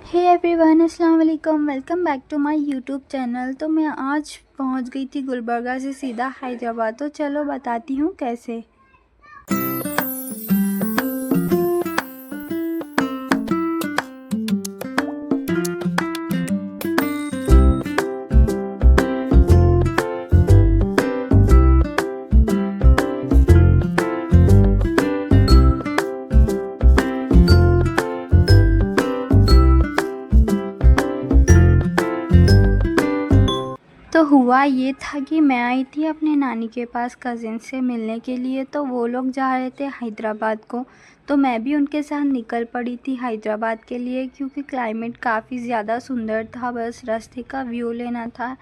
हे everyone, अस्सलाम वालेकुम। Welcome back to my YouTube channel. तो मैं आज पहुंच गई थी गुलबर्गा से सीधा हैदराबाद। तो चलो बताती हूँ कैसे। तो हुआ ये था कि मैं आई थी अपने नानी के पास कज़िन से मिलने के लिए। तो वो लोग जा रहे थे हैदराबाद को, तो मैं भी उनके साथ निकल पड़ी थी हैदराबाद के लिए, क्योंकि क्लाइमेट काफ़ी ज़्यादा सुंदर था। बस रास्ते का व्यू लेना था,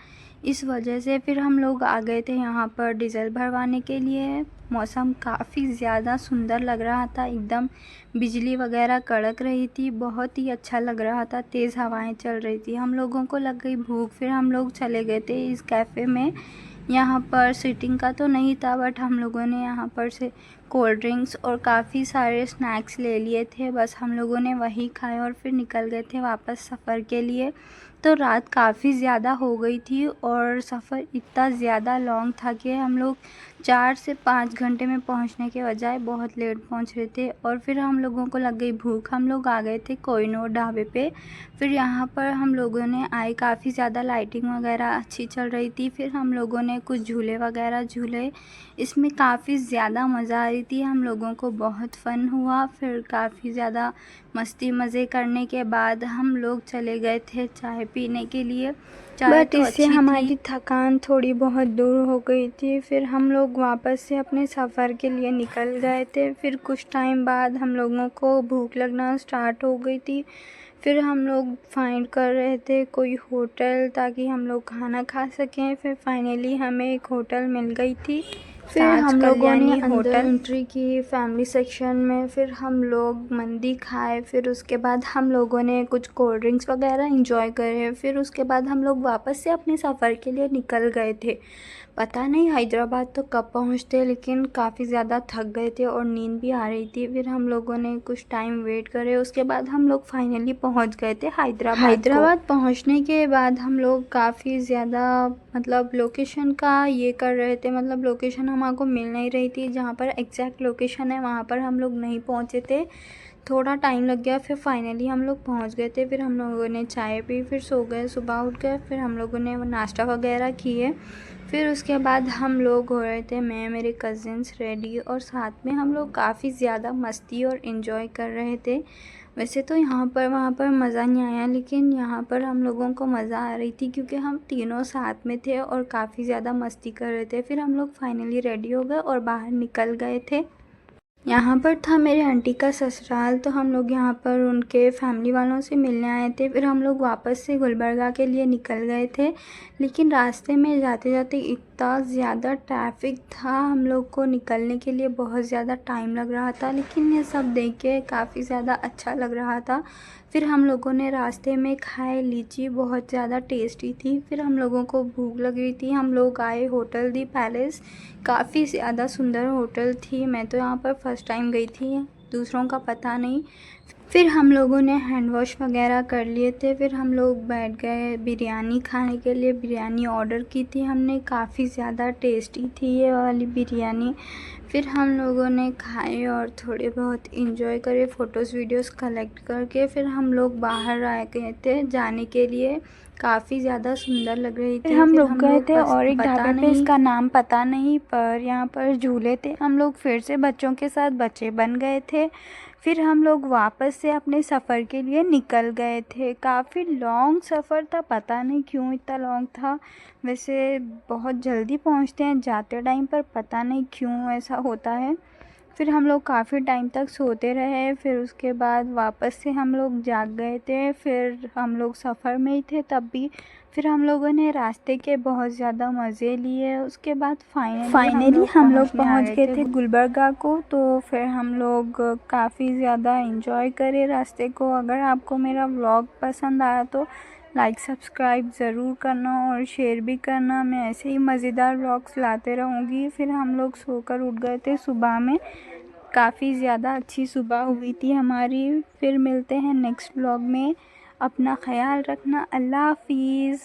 इस वजह से फिर हम लोग आ गए थे यहाँ पर डीज़ल भरवाने के लिए। मौसम काफ़ी ज़्यादा सुंदर लग रहा था, एकदम बिजली वगैरह कड़क रही थी, बहुत ही अच्छा लग रहा था। तेज़ हवाएं चल रही थी। हम लोगों को लग गई भूख, फिर हम लोग चले गए थे इस कैफ़े में। यहाँ पर सीटिंग का तो नहीं था, बट हम लोगों ने यहाँ पर से कोल्ड ड्रिंक्स और काफ़ी सारे स्नैक्स ले लिए थे। बस हम लोगों ने वही खाए और फिर निकल गए थे वापस सफ़र के लिए। तो रात काफ़ी ज़्यादा हो गई थी और सफ़र इतना ज़्यादा लॉन्ग था कि हम लोग 4 से 5 घंटे में पहुंचने के बजाय बहुत लेट पहुंच रहे थे। और फिर हम लोगों को लग गई भूख, हम लोग आ गए थे कोहिनूर ढाबे पे। फिर यहाँ पर हम लोगों ने काफ़ी ज़्यादा लाइटिंग वगैरह अच्छी चल रही थी। फिर हम लोगों ने कुछ झूले वगैरह झूले, इसमें काफ़ी ज़्यादा मज़ा आ रही थी। हम लोगों को बहुत फ़न हुआ। फिर काफ़ी ज़्यादा मस्ती मज़े करने के बाद हम लोग चले गए थे चाय पीने के लिए। चाय बट तो इससे अच्छी हमारी थी। थकान थोड़ी बहुत दूर हो गई थी। फिर हम लोग वापस से अपने सफ़र के लिए निकल गए थे। फिर कुछ टाइम बाद हम लोगों को भूख लगना स्टार्ट हो गई थी। फिर हम लोग फाइंड कर रहे थे कोई होटल ताकि हम लोग खाना खा सकें। फिर फाइनली हमें एक होटल मिल गई थी। फिर ताज हम लोगों ने कल्याणी अंदर होटल। एंट्री की फैमिली सेक्शन में। फिर हम लोग मंदी खाए। फिर उसके बाद हम लोगों ने कुछ कोल्ड ड्रिंक्स वगैरह इंजॉय करे। फिर उसके बाद हम लोग वापस से अपने सफ़र के लिए निकल गए थे। पता नहीं हैदराबाद तो कब पहुंचते, लेकिन काफ़ी ज़्यादा थक गए थे और नींद भी आ रही थी। फिर हम लोगों ने कुछ टाइम वेट करे, उसके बाद हम लोग फाइनली पहुंच गए थे हैदराबाद पहुंचने के बाद हम लोग काफ़ी ज़्यादा लोकेशन का ये कर रहे थे। लोकेशन हमको मिल नहीं रही थी, जहाँ पर एग्जैक्ट लोकेशन है वहाँ पर हम लोग नहीं पहुँचे थे। थोड़ा टाइम लग गया। फिर फाइनली हम लोग पहुँच गए थे। फिर हम लोगों ने चाय पी, फिर सो गए। सुबह उठ गए, फिर हम लोगों ने नाश्ता वगैरह किए। फिर उसके बाद हम लोग हो रहे थे, मैं मेरे कज़िन्स रेडी, और साथ में हम लोग काफ़ी ज़्यादा मस्ती और इन्जॉय कर रहे थे। वैसे तो यहाँ पर वहाँ पर मज़ा नहीं आया, लेकिन यहाँ पर हम लोगों को मज़ा आ रही थी क्योंकि हम तीनों साथ में थे और काफ़ी ज़्यादा मस्ती कर रहे थे। फिर हम लोग फाइनली रेडी हो गए और बाहर निकल गए थे। यहाँ पर था मेरे आंटी का ससुराल, तो हम लोग यहाँ पर उनके फैमिली वालों से मिलने आए थे। फिर हम लोग वापस से गुलबर्गा के लिए निकल गए थे, लेकिन रास्ते में जाते जाते इतना ज़्यादा ट्रैफिक था, हम लोग को निकलने के लिए बहुत ज़्यादा टाइम लग रहा था। लेकिन ये सब देख के काफ़ी ज़्यादा अच्छा लग रहा था। फिर हम लोगों ने रास्ते में खाए लीची, बहुत ज़्यादा टेस्टी थी। फिर हम लोगों को भूख लग रही थी, हम लोग आए होटल दी पैलेस। काफ़ी ज़्यादा सुंदर होटल थी। मैं तो यहाँ पर फर्स्ट टाइम गई थी, दूसरों का पता नहीं। फिर हम लोगों ने हैंड वॉश वगैरह कर लिए थे। फिर हम लोग बैठ गए बिरयानी खाने के लिए। बिरयानी ऑर्डर की थी हमने, काफ़ी ज़्यादा टेस्टी थी ये वाली बिरयानी। फिर हम लोगों ने खाए और थोड़े बहुत इंजॉय करे, फ़ोटोज़ वीडियोस कलेक्ट करके। फिर हम लोग बाहर आ गए थे जाने के लिए। काफ़ी ज़्यादा सुंदर लग रही थी। हम फिर रुक हम गए लोग थे बस और एक पता ढाबे पे, नहीं। इसका नाम पता नहीं, पर यहाँ पर झूले थे। हम लोग फिर से बच्चों के साथ बच्चे बन गए थे। फिर हम लोग वापस से अपने सफ़र के लिए निकल गए थे। काफ़ी लॉन्ग सफ़र था, पता नहीं क्यों इतना लॉन्ग था। वैसे बहुत जल्दी पहुँचते हैं जाते टाइम, पर पता नहीं क्यों ऐसा होता है। फिर हम लोग काफ़ी टाइम तक सोते रहे। फिर उसके बाद वापस से हम लोग जाग गए थे। फिर हम लोग सफ़र में ही थे तब भी। फिर हम लोगों ने रास्ते के बहुत ज़्यादा मज़े लिए। उसके बाद फाइनली हम लोग पहुँच गए थे गुलबर्गा को। तो फिर हम लोग काफ़ी ज़्यादा इंजॉय करे रास्ते को। अगर आपको मेरा व्लॉग पसंद आया तो लाइक सब्सक्राइब ज़रूर करना और शेयर भी करना। मैं ऐसे ही मज़ेदार व्लॉग्स लाते रहूँगी। फिर हम लोग सोकर उठ गए थे सुबह में। काफ़ी ज़्यादा अच्छी सुबह हुई थी हमारी। फिर मिलते हैं नेक्स्ट व्लॉग में। अपना ख्याल रखना। अल्लाह हाफिज़।